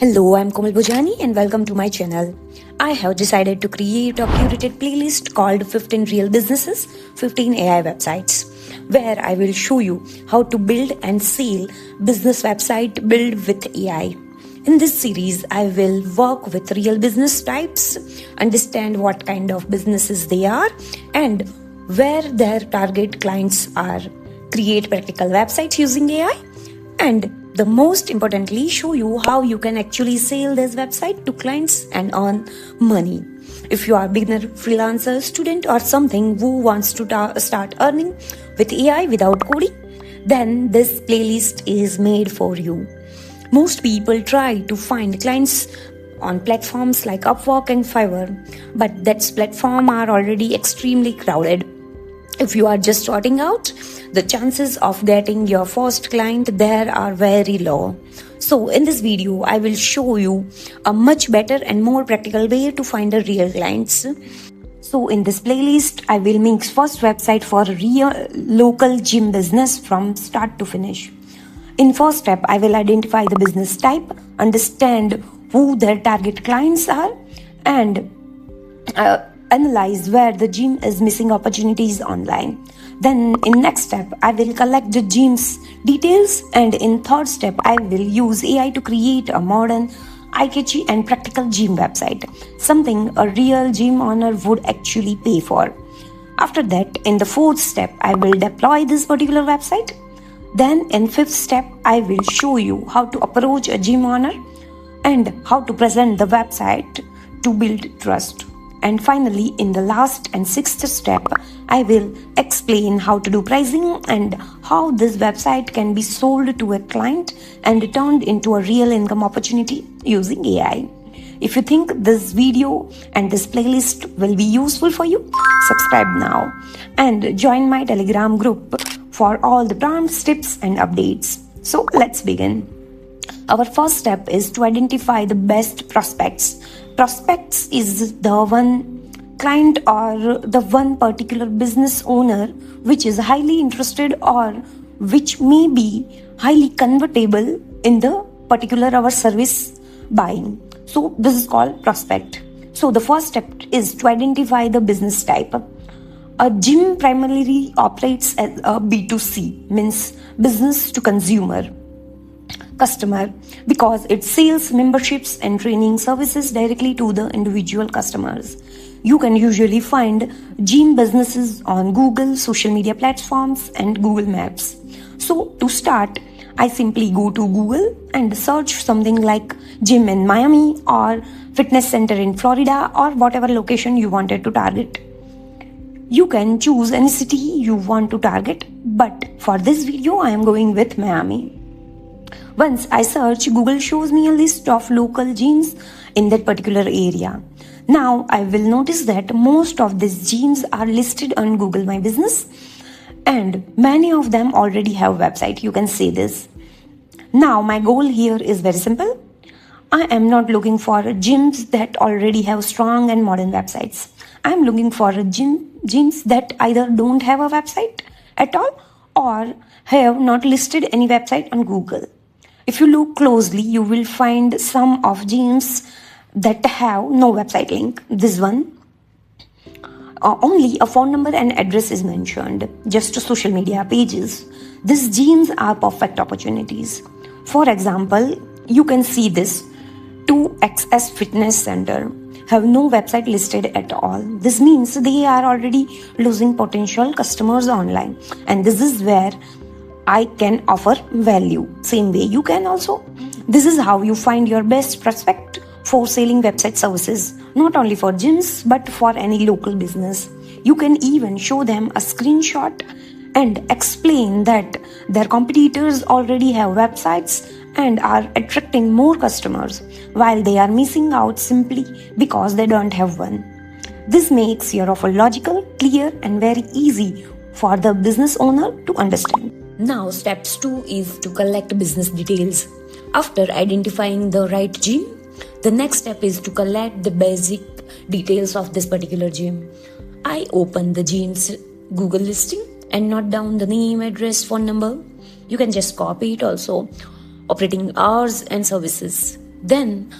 Hello, I'm Komal Bhojani and welcome to my channel. I have decided to create a curated playlist called 15 Real Businesses, 15 AI Websites, where I will show you how to build and sell business website built with AI. In this series, I will work with real business types, understand what kind of businesses they are and where their target clients are, create practical websites using AI, and the most importantly, show you how you can actually sell this website to clients and earn money. If you are a beginner, freelancer, student, or something who wants to start earning with AI without coding, then this playlist is made for you. Most people try to find clients on platforms like Upwork and Fiverr, but that platforms are already extremely crowded. If you are just starting out, the chances of getting your first client there are very low. So in this video, I will show you a much better and more practical way to find a real clients. So in this playlist, I will make first website for a real local gym business from start to finish. In first step, I will identify the business type, understand who their target clients are, and analyze where the gym is missing opportunities online. Then in next step, I will collect the gym's details, and in third step, I will use AI to create a modern, eye-catchy and practical gym website, something a real gym owner would actually pay for. After that, in the fourth step, I will deploy this particular website. Then in fifth step, I will show you how to approach a gym owner and how to present the website to build trust. And finally, in the last and sixth step, I will explain how to do pricing and how this website can be sold to a client and turned into a real income opportunity using AI. If you think this video and this playlist will be useful for you, subscribe now and join my Telegram group for all the prompts, tips and updates. So let's begin. Our first step is to identify the best prospects. Prospects is the one client or the one particular business owner which is highly interested or which may be highly convertible in the particular our service buying. So this is called prospect. So the first step is to identify the business type. A gym primarily operates as a B2C, means business to consumer customer, because it sells memberships and training services directly to the individual customers. You can usually find gym businesses on Google, social media platforms and Google Maps. So to start, I simply go to Google and search something like gym in Miami or fitness center in Florida or whatever location you wanted to target. You can choose any city you want to target, but for this video, I am going with Miami. Once I search, Google shows me a list of local gyms in that particular area. Now I will notice that most of these gyms are listed on Google My Business and many of them already have a website. You can see this. Now my goal here is very simple. I am not looking for gyms that already have strong and modern websites. I am looking for gyms that either don't have a website at all or have not listed any website on Google. If you look closely, you will find some of gyms that have no website link. This one, only a phone number and address is mentioned, just social media pages. These gyms are perfect opportunities. For example, you can see this 2XS Fitness Center have no website listed at all. This means they are already losing potential customers online, and this is where I can offer value. Same way you can also. This is how you find your best prospect for selling website services, not only for gyms but for any local business. You can even show them a screenshot and explain that their competitors already have websites and are attracting more customers while they are missing out simply because they don't have one. This makes your offer logical, clear and very easy for the business owner to understand. Now steps 2 is to collect business details. After identifying the right gym, the next step is to collect the basic details of this particular gym. I open the gym's Google listing and note down the name, address, phone number. You can just copy it also. Operating hours and services. Then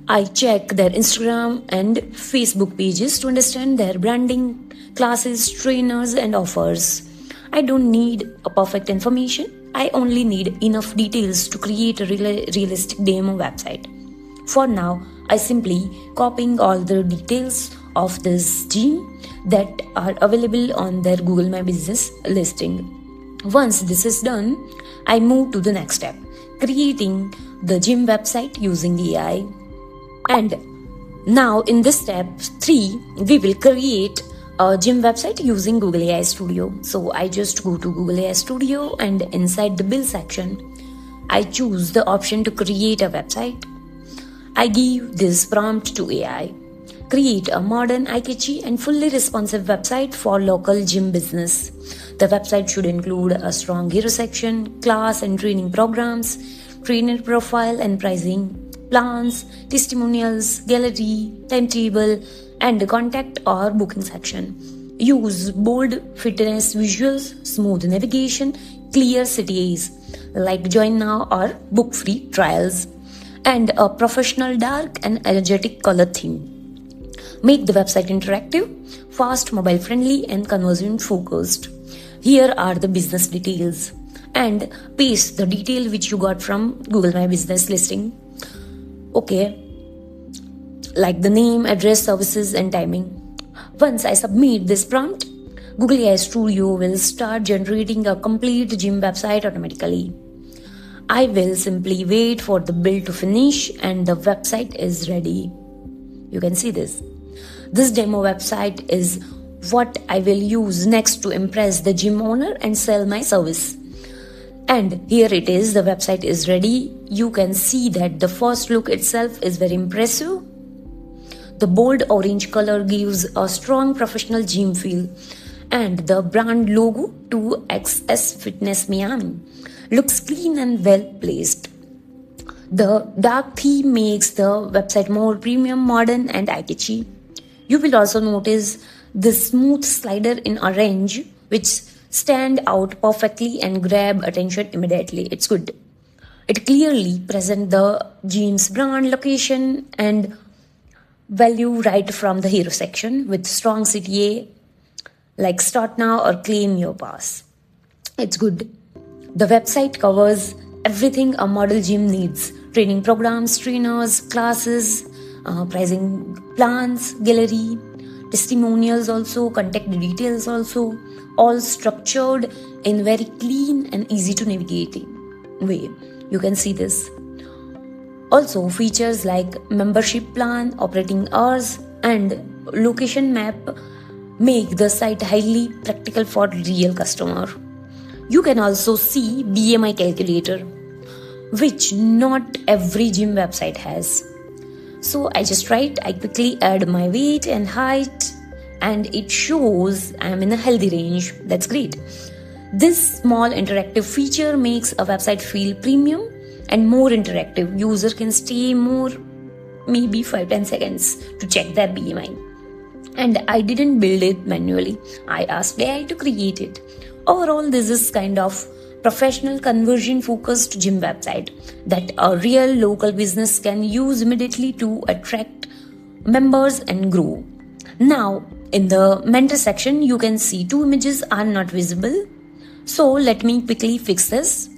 I check their Instagram and Facebook pages to understand their branding, classes, trainers, and offers. I don't need a perfect information. I only need enough details to create a realistic demo website. For now, I simply copying all the details of this gym that are available on their Google My Business listing. Once this is done, I move to the next step, creating the gym website using AI. And now in this step 3, we will create a gym website using Google AI Studio. So I just go to Google AI Studio and inside the build section, I choose the option to create a website. I give this prompt to AI. Create a modern, eye-catchy and fully responsive website for local gym business. The website should include a strong hero section, class and training programs, trainer profile and pricing, plans, testimonials, gallery, timetable, and contact or booking section. Use bold fitness visuals, smooth navigation, clear CTAs like join now or book free trials, and a professional dark and energetic color theme. Make the website interactive, fast, mobile friendly, and conversion focused. Here are the business details, and paste the detail which you got from Google My Business listing. Okay, like the name, address, services, and timing. Once I submit this prompt, Google AI Studio will start generating a complete gym website automatically. I will simply wait for the build to finish and the website is ready. You can see this. This demo website is what I will use next to impress the gym owner and sell my service. And here it is, the website is ready. You can see that the first look itself is very impressive. The bold orange color gives a strong professional gym feel, and the brand logo 2XS Fitness Miami looks clean and well placed. The dark theme makes the website more premium, modern, and eye-catchy. You will also notice the smooth slider in orange, which stand out perfectly and grab attention immediately. It's good. It clearly presents the gym's brand, location, and value right from the hero section with strong CTA like start now or claim your pass. It's good. The website covers everything a model gym needs: training programs, trainers, classes, pricing plans, gallery, testimonials also, contact details also, all structured in very clean and easy to navigate way. You can see this. Also features like membership plan, operating hours, and location map make the site highly practical for real customer. You can also see BMI calculator, which not every gym website has. So I quickly add my weight and height, and it shows I am in a healthy range. That's great. This small interactive feature makes a website feel premium and more interactive. User can stay more, maybe 5-10 seconds to check their BMI. And I didn't build it manually. I asked AI to create it. Overall, this is kind of professional conversion focused gym website that a real local business can use immediately to attract members and grow. Now, in the mentor section, you can see 2 images are not visible. So let me quickly fix this.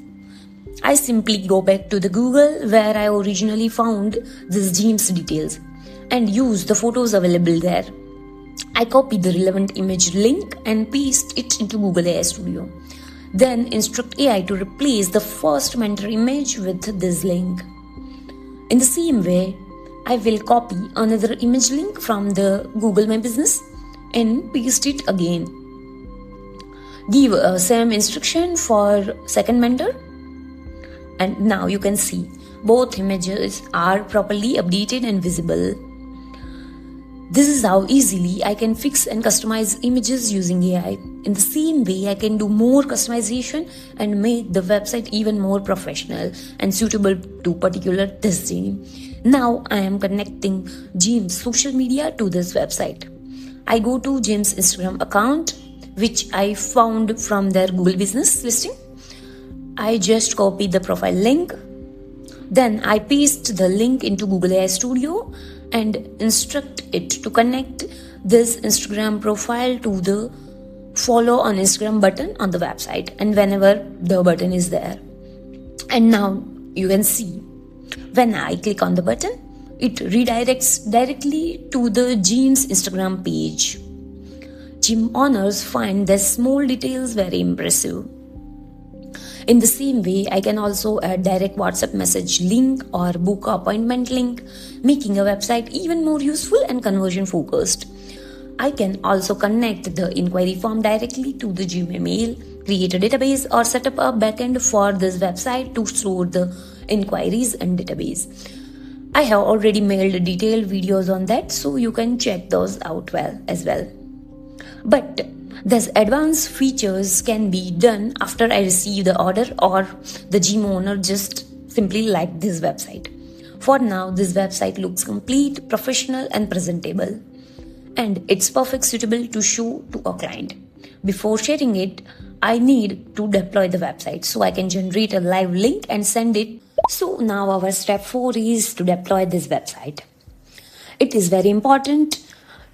I simply go back to the Google where I originally found this gym's details and use the photos available there. I copy the relevant image link and paste it into Google AI Studio. Then instruct AI to replace the first mentor image with this link. In the same way, I will copy another image link from the Google My Business and paste it again. Give a same instruction for second mentor. And now you can see both images are properly updated and visible. This is how easily I can fix and customize images using AI. In the same way, I can do more customization and make the website even more professional and suitable to particular this gym. Now I am connecting gym's social media to this website. I go to gym's Instagram account, which I found from their Google Business listing. I just copy the profile link, Then I paste the link into Google AI Studio and instruct it to connect this Instagram profile to the follow on Instagram button on the website, and whenever the button is there. And now you can see when I click on the button, it redirects directly to the gym's Instagram page. Gym owners find the small details very impressive. In the same way, I can also add direct WhatsApp message link or book appointment link, making a website even more useful and conversion focused. I can also connect the inquiry form directly to the Gmail email, create a database, or set up a backend for this website to store the inquiries and database. I have already made detailed videos on that, so you can check those out as well. But these advanced features can be done after I receive the order or the gym owner just simply like this website. For now, this website looks complete, professional and presentable, and it's perfect suitable to show to a client. Before sharing it, I need to deploy the website, so I can generate a live link and send it. So now our step 4 is to deploy this website. It is very important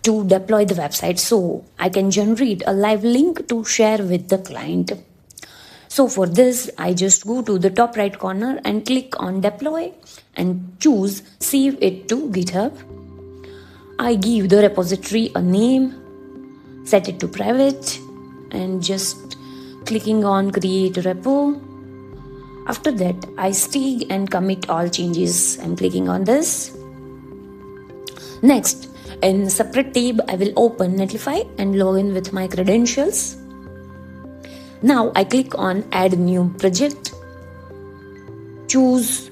to deploy the website, so I can generate a live link to share with the client. So for this, I just go to the top right corner and click on deploy and choose save it to GitHub. I give the repository a name, set it to private, and just clicking on create repo. After that, I stay and commit all changes. I'm clicking on this. Next, in a separate tab, I will open Netlify and log in with my credentials. Now I click on add new project, choose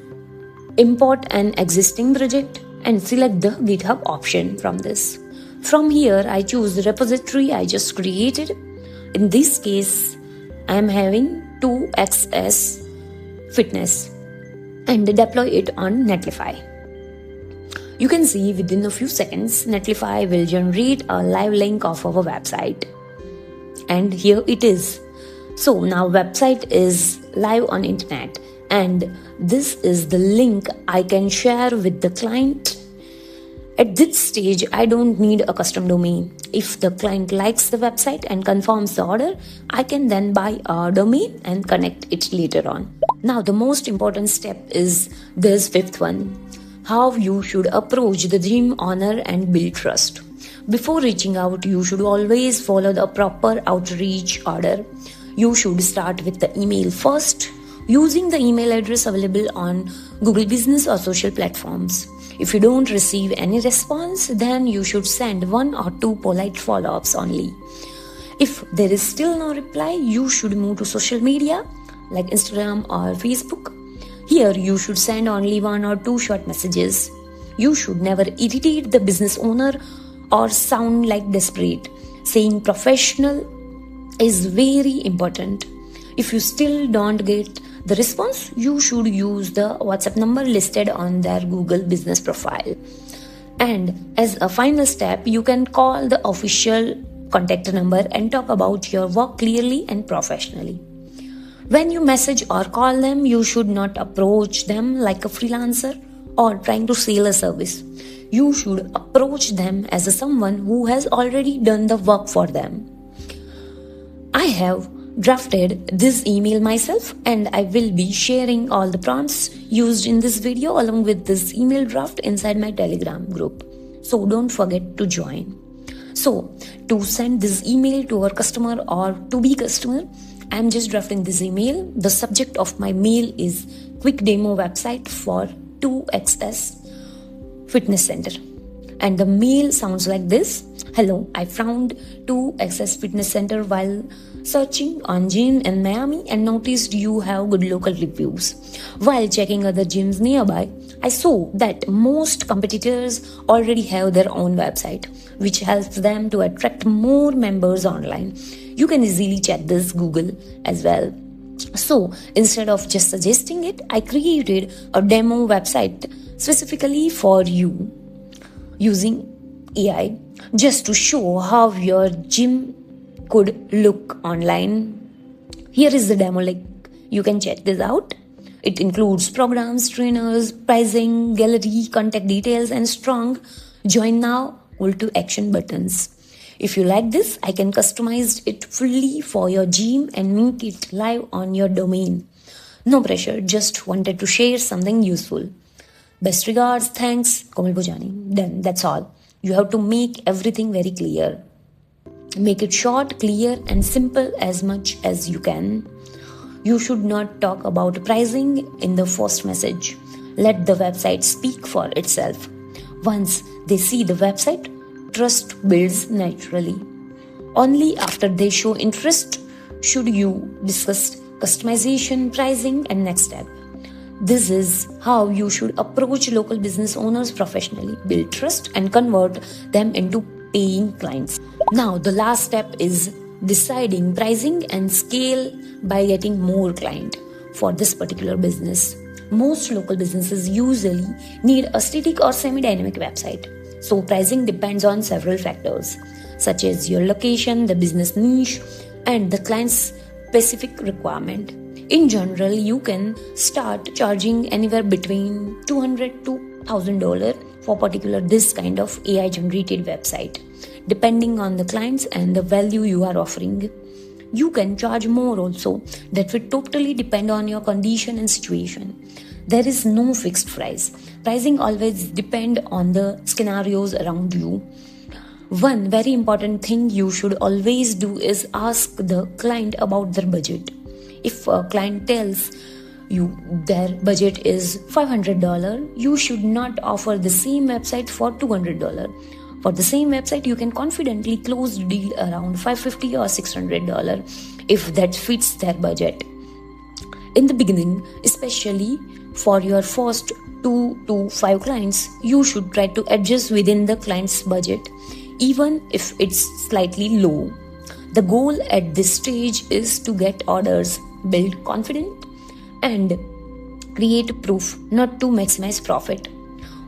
import an existing project and select the GitHub option from this. From here, I choose the repository I just created. In this case, I am having 2XS Fitness and deploy it on Netlify. You can see within a few seconds, Netlify will generate a live link of our website. And here it is. So now website is live on internet, and this is the link I can share with the client. At this stage, I don't need a custom domain. If the client likes the website and confirms the order, I can then buy a domain and connect it later on. Now the most important step is this fifth one. How you should approach the gym owner and build trust. Before reaching out, you should always follow the proper outreach order. You should start with the email first, using the email address available on Google Business or social platforms. If you don't receive any response, then you should send 1 or 2 polite follow-ups only. If there is still no reply, you should move to social media like Instagram or Facebook. Here, you should send only 1 or 2 short messages. You should never irritate the business owner or sound like desperate. Saying professional is very important. If you still don't get the response, you should use the WhatsApp number listed on their Google business profile. And as a final step, you can call the official contact number and talk about your work clearly and professionally. When you message or call them, you should not approach them like a freelancer or trying to sell a service. You should approach them as someone who has already done the work for them. I have drafted this email myself, and I will be sharing all the prompts used in this video along with this email draft inside my Telegram group. So don't forget to join. So to send this email to our customer or to be customer, I'm just drafting this email. The subject of my mail is quick demo website for 2XS Fitness Center. And the mail sounds like this. Hello, I found 2XS Fitness Center while searching on gym in Miami and noticed you have good local reviews. While checking other gyms nearby, I saw that most competitors already have their own website, which helps them to attract more members online. You can easily check this Google as well. So instead of just suggesting it, I created a demo website specifically for you using AI just to show how your gym could look online. Here is the demo link. You can check this out. It includes programs, trainers, pricing, gallery, contact details, and strong join now, call to action buttons. If you like this, I can customize it fully for your gym and make it live on your domain. No pressure, just wanted to share something useful. Best regards, thanks, Komal Bhojani. Done, that's all. You have to make everything very clear. Make it short, clear, and simple as much as you can. You should not talk about pricing in the first message. Let the website speak for itself. Once they see the website, trust builds naturally. Only after they show interest should you discuss customization, pricing, and next step. This is how you should approach local business owners professionally, build trust, and convert them into paying clients. Now, the last step is deciding pricing and scale by getting more client for this particular business. Most local businesses usually need a static or semi-dynamic website. So pricing depends on several factors such as your location, the business niche, and the client's specific requirement. In general, you can start charging anywhere between $200 to $1,000 for particular this kind of AI generated website, depending on the clients and the value you are offering. You can charge more also. That will totally depend on your condition and situation. There is no fixed price. Pricing always depend on the scenarios around you. One very important thing you should always do is ask the client about their budget. If a client tells you their budget is $500, you should not offer the same website for $200. For the same website, you can confidently close the deal around $550 or $600 if that fits their budget. In the beginning, especially for your first 2 to 5 clients, you should try to adjust within the client's budget, even if it's slightly low. The goal at this stage is to get orders, build confidence, and create proof, not to maximize profit.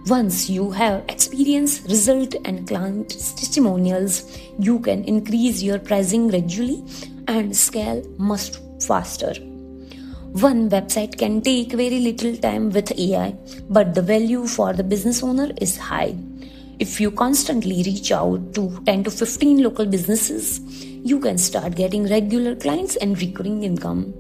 Once you have experience, result, and client testimonials, you can increase your pricing gradually and scale much faster. One website can take very little time with AI, but the value for the business owner is high. If you constantly reach out to 10 to 15 local businesses, you can start getting regular clients and recurring income.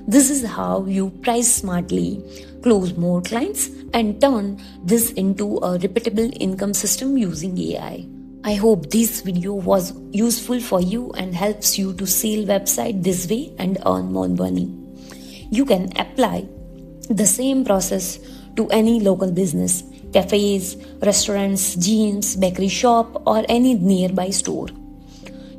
This is how you price smartly, close more clients, and turn this into a repeatable income system using AI. I hope this video was useful for you and helps you to sell website this way and earn more money. You can apply the same process to any local business, cafes, restaurants, gyms, bakery shop, or any nearby store.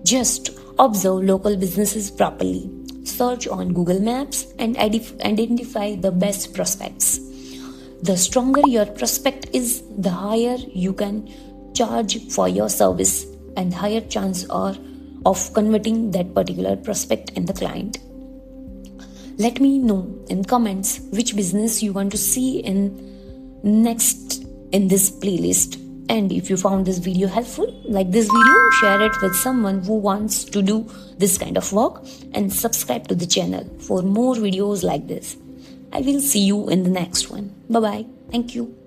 Just observe local businesses properly. Search on Google Maps and identify the best prospects. The stronger your prospect is, the higher you can charge for your service and higher chance are of converting that particular prospect and the client. Let me know in comments which business you want to see in next in this playlist. And if you found this video helpful, like this video, share it with someone who wants to do this kind of work, and subscribe to the channel for more videos like this. I will see you in the next one. Bye bye. Thank you.